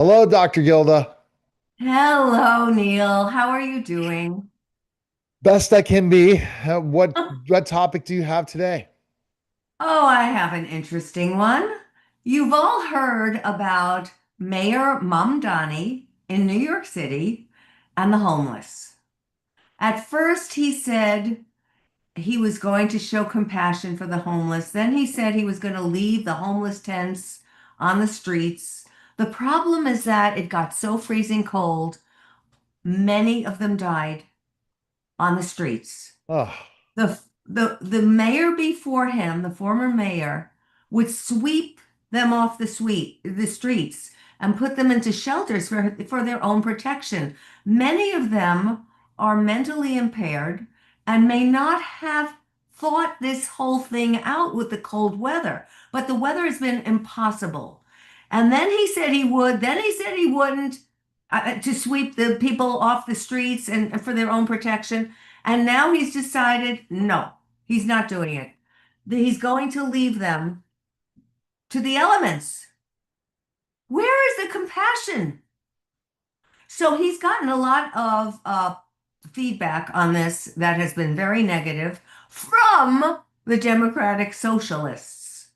Hello, Dr. Gilda. Hello, Neil. How are you doing? Best I can be. What topic do you have today? Oh, I have an interesting one. You've all heard about Mayor Mamdani in New York City and the homeless. At first, he said he was going to show compassion for the homeless. Then he said he was going to leave the homeless tents on the streets. The problem is that it got so freezing cold, many of them died on the streets. Oh, The mayor before him, the former mayor, would sweep them off the streets and put them into shelters for their own protection. Many of them are mentally impaired and may not have thought this whole thing out with the cold weather, but the weather has been impossible. And then he said he would, then he said he wouldn't to sweep the people off the streets and for their own protection. And now he's decided no, he's not doing it. He's going to leave them to the elements. Where is the compassion? So he's gotten a lot of feedback on this that has been very negative from the Democratic Socialists.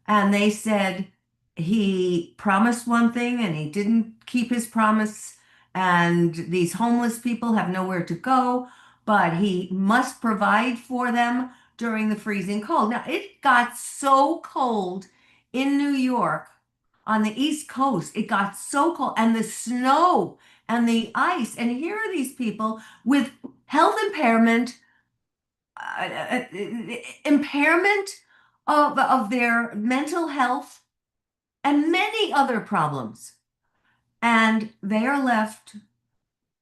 And they said he promised one thing and he didn't keep his promise. And these homeless people have nowhere to go, but he must provide for them during the freezing cold. Now, it got so cold in New York on the East Coast. It got so cold, and the snow and the ice. And here are these people with health impairment, impairment of their mental health and many other problems. And they are left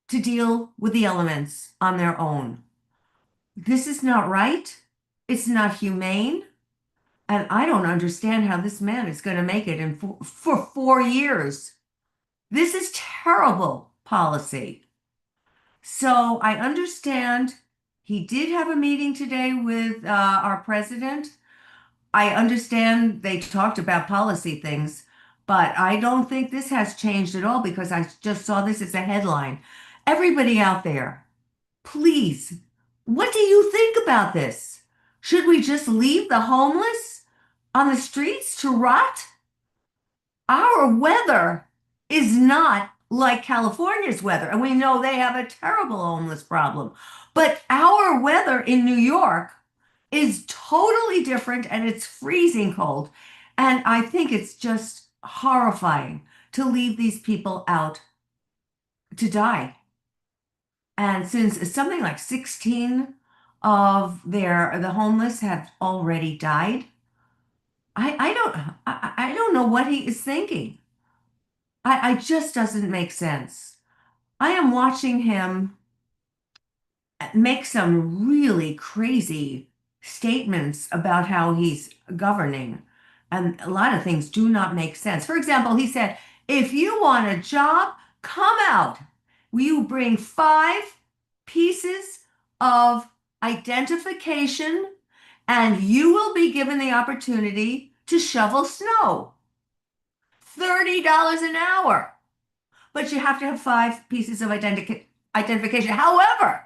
to deal with the elements on their own. This is not right. It's not humane. And I don't understand how this man is going to make it for 4 years. This is terrible policy. So I understand he did have a meeting today with our president. I understand they talked about policy things, but I don't think this has changed at all because I just saw this as a headline. Everybody out there, please, what do you think about this? Should we just leave the homeless on the streets to rot? Our weather is not like California's weather, and we know they have a terrible homeless problem. But our weather in New York is totally different and it's freezing cold. And I think it's just horrifying to leave these people out to die. And since something like 16 of the homeless have already died, I don't know what he is thinking. I just doesn't make sense. I am watching him make some really crazy statements about how he's governing. And a lot of things do not make sense. For example, he said, if you want a job, come out. Will you bring 5 pieces of identification and you will be given the opportunity to shovel snow? $30 an hour. But you have to have 5 pieces of identification. However,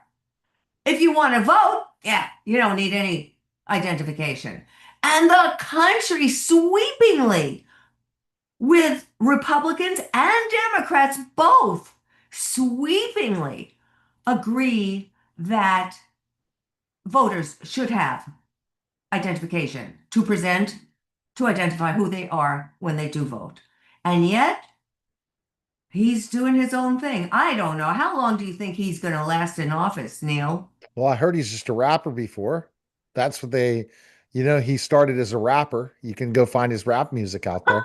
if you want to vote, yeah, you don't need any identification. And the country sweepingly, with Republicans and Democrats both sweepingly agree that voters should have identification to present to identify who they are when they do vote. And yet, he's doing his own thing. I don't know. How long do you think he's going to last in office, Neil? well, I heard he's just a rapper before. That's what he started as a rapper. You can go find his rap music out there.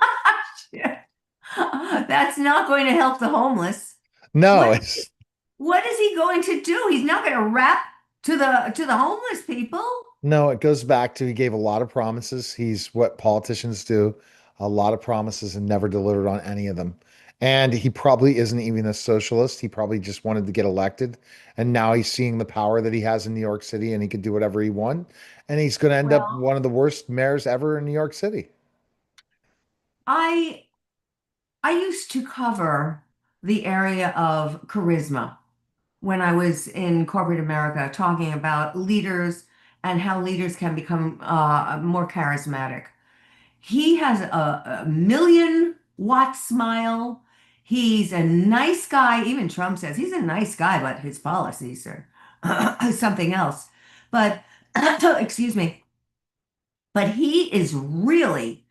That's not going to help the homeless. No, What it's what is he going to do? He's not going to rap to the homeless people. no, it goes back to he gave a lot of promises. He's what politicians do, a lot of promises and never delivered on any of them. And he probably isn't even a socialist. He probably just wanted to get elected. And now he's seeing the power that he has in New York City and he could do whatever he wants. And he's going to end up Well, one of the worst mayors ever in New York City. I I used to cover the area of charisma when I was in corporate America, talking about leaders and how leaders can become more charismatic. He has a million watt smile. He's a nice guy. Even Trump says he's a nice guy, but his policies are something else. But excuse me, but he is really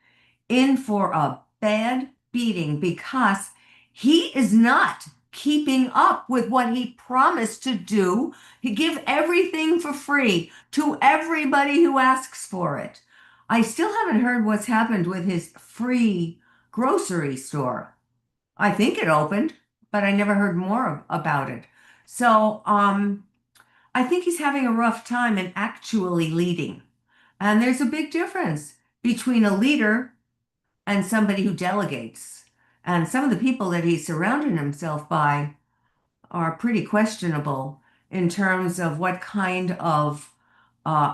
in for a bad beating because he is not keeping up with what he promised to do. He give everything for free to everybody who asks for it. I still haven't heard what's happened with his free grocery store. I think it opened, but I never heard more about it. So, I think he's having a rough time in actually leading. And there's a big difference between a leader and somebody who delegates. And some of the people that he's surrounded himself by are pretty questionable in terms of what kind of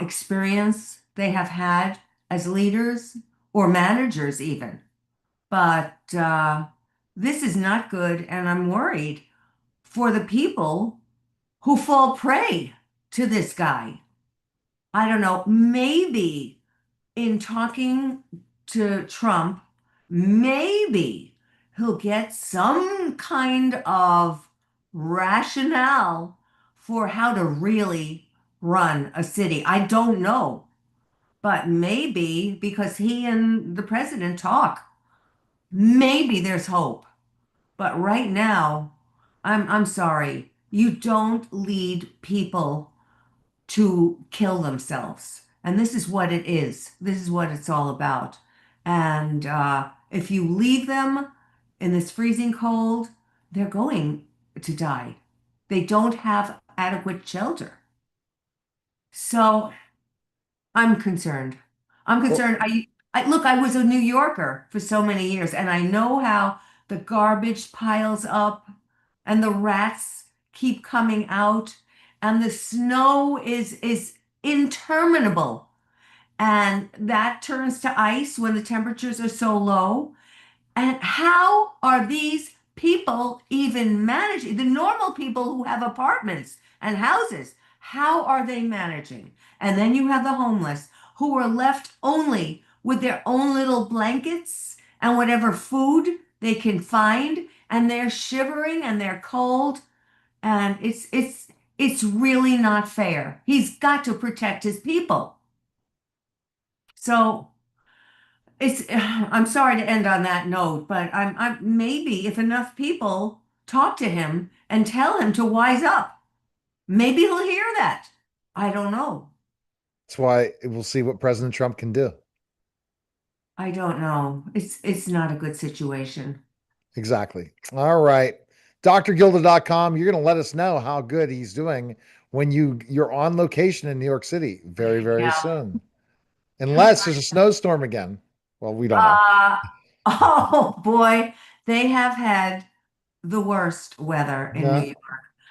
experience they have had as leaders or managers, even. But this is not good, and I'm worried for the people who fall prey to this guy. I don't know, maybe in talking to Trump, maybe he'll get some kind of rationale for how to really run a city. I don't know, but maybe because he and the president talk, maybe there's hope. But right now, I'm sorry, you don't lead people to kill themselves. And this is what it is. This is what it's all about. And if you leave them in this freezing cold, they're going to die. They don't have adequate shelter. So I'm concerned. I'm Well, concerned. I look, I was a New Yorker for so many years, and I know how the garbage piles up and the rats keep coming out, and the snow is interminable. And that turns to ice when the temperatures are so low. And how are these people even managing? The normal people who have apartments and houses, how are they managing? And then you have the homeless who are left only with their own little blankets and whatever food they can find, and they're shivering and they're cold, and it's really not fair. He's got to protect his people. So it's I'm sorry to end on that note, but I'm maybe if enough people talk to him and tell him to wise up, maybe he'll hear that. I don't know. that's why we'll see what President Trump can do. I don't know. It's not a good situation. Exactly. All right. DrGilda.com. You're going to let us know how good he's doing when you're on location in New York City very, very Yeah. soon. Unless there's a snowstorm again. Well, we don't know. Uh, oh boy, they have had the worst weather in New No. York.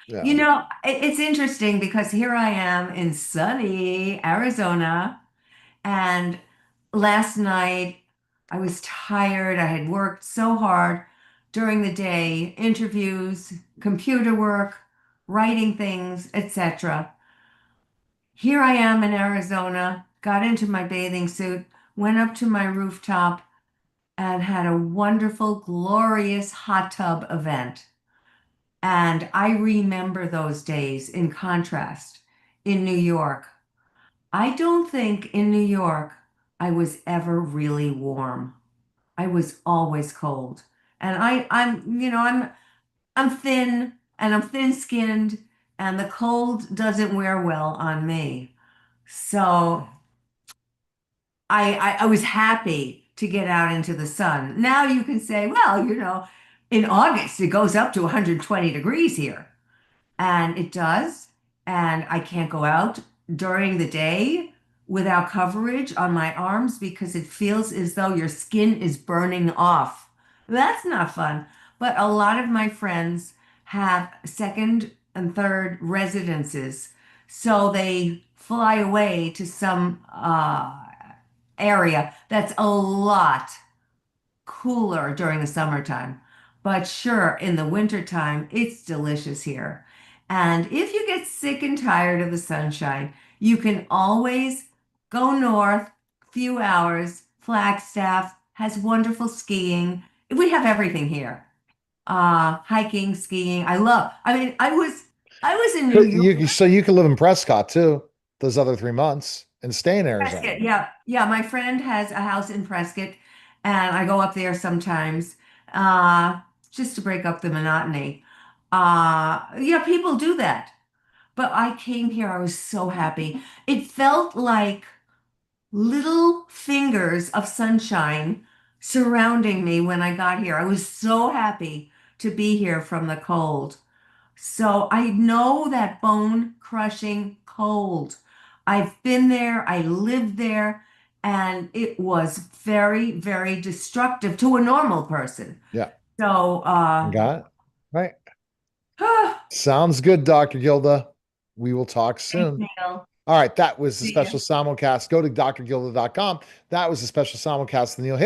Yeah. You know, it's interesting because here I am in sunny Arizona. And last night I was tired. I had worked so hard during the day, interviews, computer work, writing things, etc. Here I am in Arizona, got into my bathing suit, went up to my rooftop, and had a wonderful, glorious hot tub event. And I remember those days in contrast in New York. I don't think in New York I was ever really warm. I was always cold. And I'm thin and I'm thin-skinned and the cold doesn't wear well on me. So I was happy to get out into the sun. Now you can say, well, in August it goes up to 120 degrees here. And it does. And I can't go out during the day without coverage on my arms because it feels as though your skin is burning off. That's not fun. But a lot of my friends have second and third residences. So they fly away to some area that's a lot cooler during the summertime. But sure, in the wintertime, it's delicious here. And if you get sick and tired of the sunshine, you can always go north, few hours. Flagstaff has wonderful skiing. We have everything here. Hiking, skiing. I mean, I was in New York. So you could live in Prescott too, those other 3 months and stay in Arizona. Prescott, yeah, yeah. My friend has a house in Prescott, and I go up there sometimes, uh, just to break up the monotony. Yeah, people do that. But I came here, I was so happy. It felt like little fingers of sunshine surrounding me when I got here. I was so happy to be here from the cold. So I know that bone crushing cold. I've been there, I lived there, and it was very, very destructive to a normal person. Yeah, So, got it. Right. Sounds good, Dr. Gilda. We will talk thanks, soon. Neil. All right, that was the See special you. simulcast. Go to drgilda.com. That was the special simulcast of the Neil